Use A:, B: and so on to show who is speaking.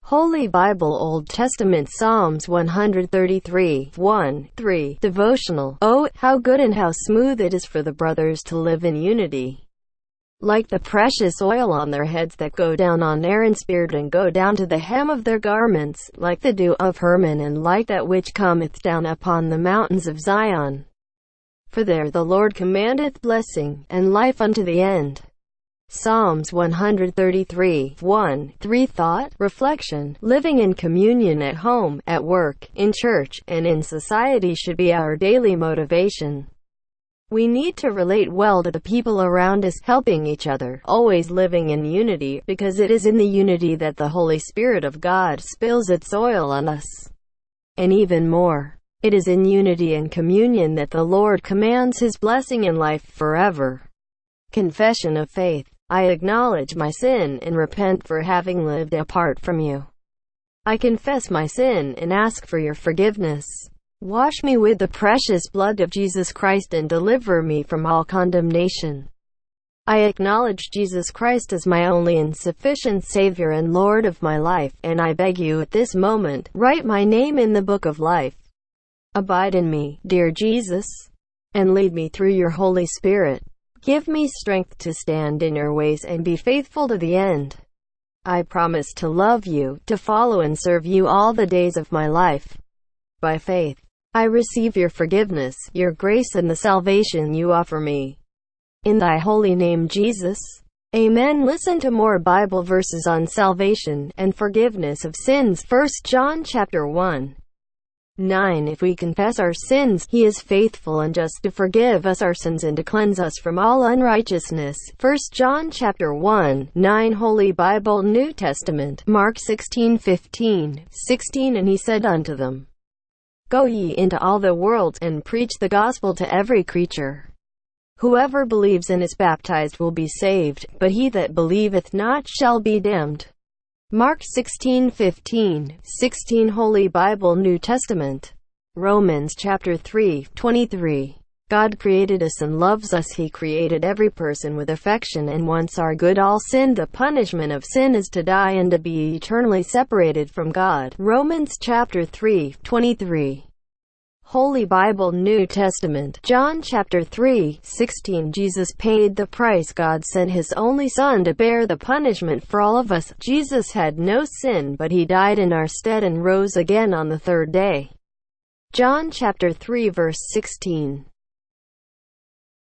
A: Holy Bible Old Testament Psalms 133, 1-3 Devotional. Oh, how good and how smooth it is for the brothers to live in unity. Like the precious oil on their heads that go down on Aaron's beard and go down to the hem of their garments, like the dew of Hermon, and like that which cometh down upon the mountains of Zion. For there the Lord commandeth blessing, and life unto the end. Psalms 133, 1-3 Thought, reflection. Living in communion at home, at work, in church, and in society should be our daily motivation. We need to relate well to the people around us, helping each other, always living in unity, because it is in the unity that the Holy Spirit of God spills its oil on us. And even more, it is in unity and communion that the Lord commands His blessing in life forever. Confession of faith. I acknowledge my sin and repent for having lived apart from you. I confess my sin and ask for your forgiveness. Wash me with the precious blood of Jesus Christ and deliver me from all condemnation. I acknowledge Jesus Christ as my only and sufficient Savior and Lord of my life, and I beg you at this moment, write my name in the book of life. Abide in me, dear Jesus, and lead me through your Holy Spirit. Give me strength to stand in your ways and be faithful to the end. I promise to love you, to follow and serve you all the days of my life. By faith, I receive your forgiveness, your grace, and the salvation you offer me. In thy holy name, Jesus. Amen. Listen to more Bible verses on salvation and forgiveness of sins. 1 John chapter 1. 9 If we confess our sins, He is faithful and just to forgive us our sins and to cleanse us from all unrighteousness. 1 John chapter 1, 9 Holy Bible New Testament. Mark 16:15, 16 And He said unto them, Go ye into all the world, and preach the gospel to every creature. Whoever believes and is baptized will be saved, but he that believeth not shall be damned. Mark 16:15, 16 Holy Bible New Testament. Romans chapter 3, 23. God created us and loves us. He created every person with affection, and once our good all sinned. The punishment of sin is to die and to be eternally separated from God. Romans chapter 3, 23. Holy Bible New Testament. John chapter 3, 16 Jesus paid the price. God sent His only Son to bear the punishment for all of us. Jesus had no sin, but He died in our stead and rose again on the third day. John chapter 3 verse 16.